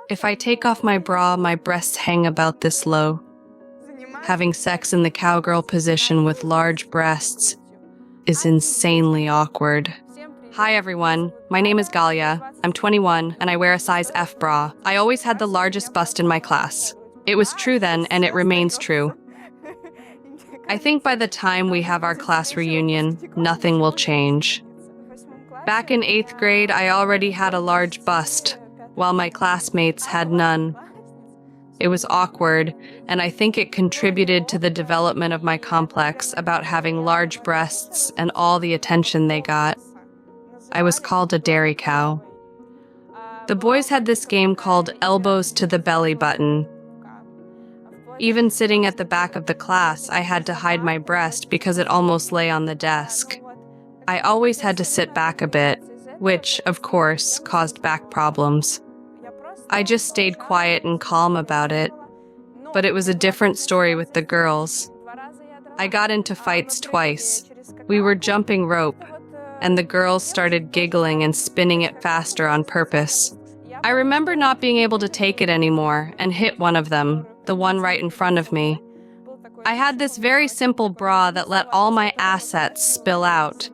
If I take off my bra, my breasts hang about this low. Having sex in the cowgirl position with large breasts is insanely awkward. Hi everyone, my name is Galya. I'm 21 and I wear a size F bra. I always had the largest bust in my class. It was true then and it remains true. I think by the time we have our class reunion, nothing will change. Back in 8th grade, I already had a large bust, while my classmates had none. It was awkward, and I think it contributed to the development of my complex about having large breasts and all the attention they got. I was called a dairy cow. The boys had this game called elbows to the belly button. Even sitting at the back of the class, I had to hide my breast because it almost lay on the desk. I always had to sit back a bit, which, of course, caused back problems. I just stayed quiet and calm about it, but it was a different story with the girls. I got into fights twice. We were jumping rope, and the girls started giggling and spinning it faster on purpose. I remember not being able to take it anymore and hit one of them, the one right in front of me. I had this very simple bra that let all my assets spill out,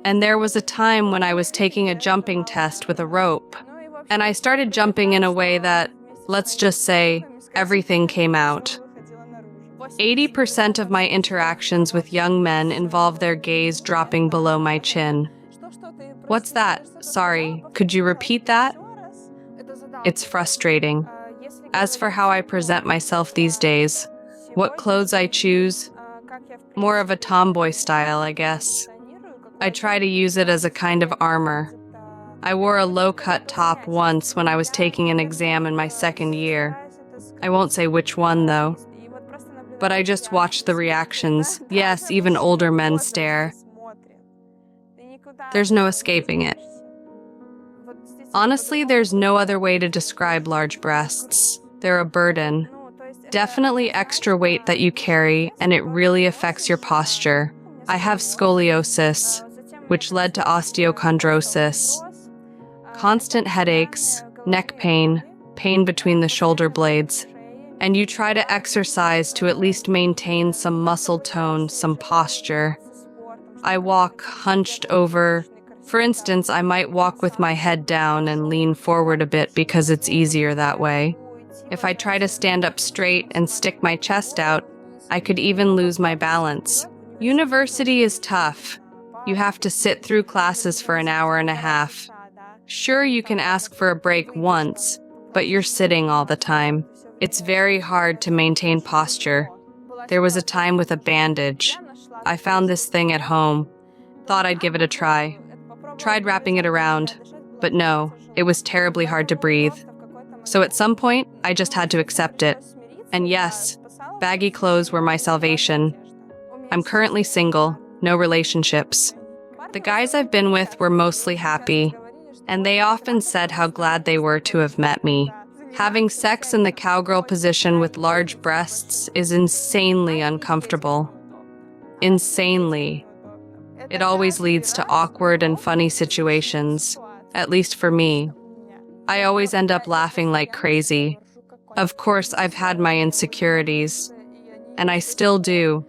and there was a time when I was taking a jumping test with a rope, and I started jumping in a way that, let's just say, everything came out. 80% of my interactions with young men involve their gaze dropping below my chin. What's that? Sorry, could you repeat that? It's frustrating. As for how I present myself these days, what clothes I choose, more of a tomboy style, I guess. I try to use it as a kind of armor. I wore a low-cut top once when I was taking an exam in my 2nd year. I won't say which one, though. But I just watched the reactions. Yes, even older men stare. There's no escaping it. Honestly, there's no other way to describe large breasts. They're a burden. Definitely extra weight that you carry, and it really affects your posture. I have scoliosis, which led to osteochondrosis. Constant headaches, neck pain, pain between the shoulder blades, and you try to exercise to at least maintain some muscle tone, some posture. I walk hunched over. For instance, I might walk with my head down and lean forward a bit because it's easier that way. If I try to stand up straight and stick my chest out, I could even lose my balance. University is tough. You have to sit through classes for an hour and a half. Sure, you can ask for a break once, but you're sitting all the time. It's very hard to maintain posture. There was a time with a bandage. I found this thing at home. Thought I'd give it a try. Tried wrapping it around, but no, it was terribly hard to breathe. So at some point, I just had to accept it. And yes, baggy clothes were my salvation. I'm currently single, no relationships. The guys I've been with were mostly happy, and they often said how glad they were to have met me. Having sex in the cowgirl position with large breasts is insanely uncomfortable. Insanely. It always leads to awkward and funny situations, at least for me. I always end up laughing like crazy. Of course, I've had my insecurities, and I still do,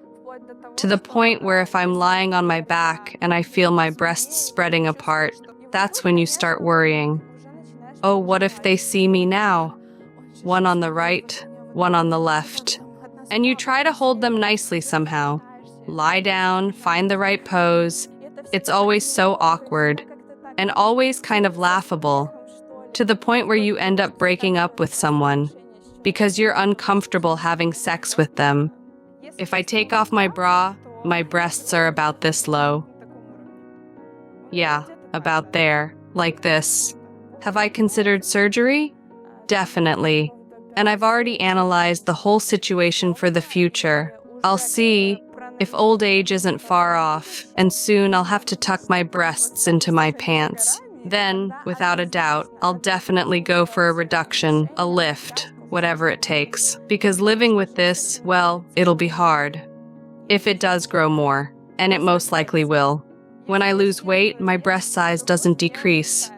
to the point where if I'm lying on my back and I feel my breasts spreading apart, that's when you start worrying. Oh, what if they see me now? One on the right, one on the left. And you try to hold them nicely somehow. Lie down, find the right pose. It's always so awkward, and always kind of laughable, to the point where you end up breaking up with someone, because you're uncomfortable having sex with them. If I take off my bra, my breasts are about this low. Yeah, about there, like this. Have I considered surgery? Definitely. And I've already analyzed the whole situation for the future. I'll see if old age isn't far off, and soon I'll have to tuck my breasts into my pants. Then, without a doubt, I'll definitely go for a reduction, a lift, whatever it takes. Because living with this, well, it'll be hard. If it does grow more, and it most likely will. When I lose weight, my breast size doesn't decrease.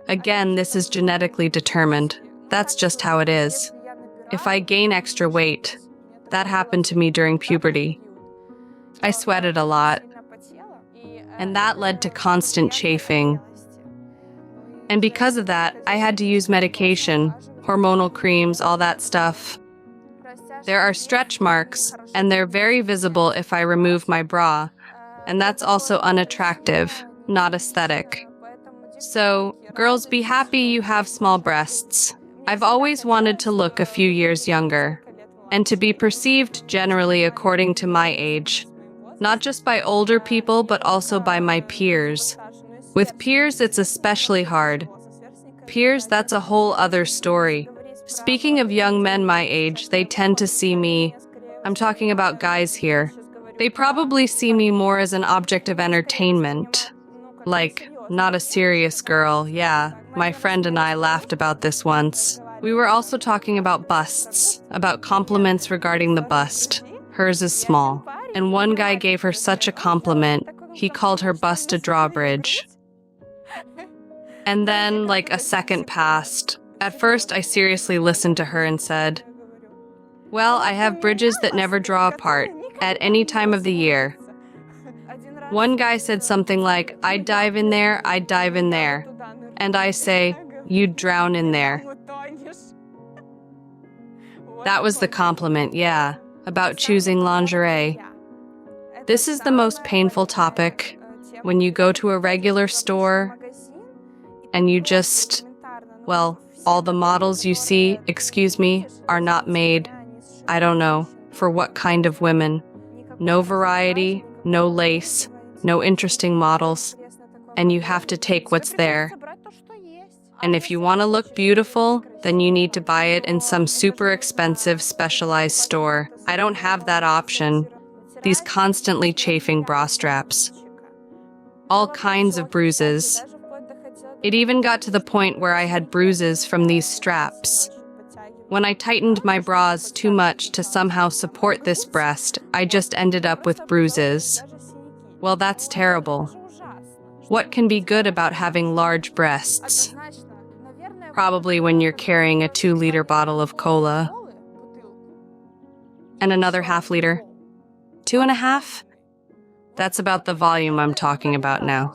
Again, this is genetically determined. That's just how it is. If I gain extra weight, that happened to me during puberty. I sweated a lot, and that led to constant chafing. And because of that, I had to use medication, hormonal creams, all that stuff. There are stretch marks, and they're very visible if I remove my bra, and that's also unattractive, not aesthetic. So, girls, be happy you have small breasts. I've always wanted to look a few years younger, and to be perceived generally according to my age, not just by older people, but also by my peers. With peers, it's especially hard. Peers, that's a whole other story. Speaking of young men my age, they tend to see me, I'm talking about guys here, they probably see me more as an object of entertainment. Like, not a serious girl, yeah. My friend and I laughed about this once. We were also talking about busts, about compliments regarding the bust. Hers is small. And one guy gave her such a compliment, he called her bust a drawbridge. And then, like, a second passed. At first, I seriously listened to her and said, well, I have bridges that never draw apart, at any time of the year. One guy said something like, I'd dive in there, I'd dive in there. And I say, you'd drown in there. That was the compliment, yeah, about choosing lingerie. This is the most painful topic. When you go to a regular store and you just, well, all the models you see, excuse me, are not made, I don't know, for what kind of women. No variety, no lace, no interesting models, and you have to take what's there. And if you want to look beautiful, then you need to buy it in some super expensive specialized store. I don't have that option. These constantly chafing bra straps. All kinds of bruises. It even got to the point where I had bruises from these straps. When I tightened my bras too much to somehow support this breast, I just ended up with bruises. Well, that's terrible. What can be good about having large breasts? Probably when you're carrying a 2-liter bottle of cola. And another half-liter. 2.5? That's about the volume I'm talking about now.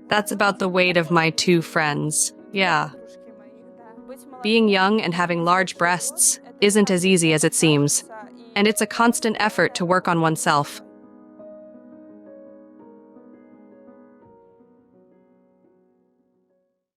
That's about the weight of my 2 friends. Yeah. Being young and having large breasts isn't as easy as it seems, and it's a constant effort to work on oneself.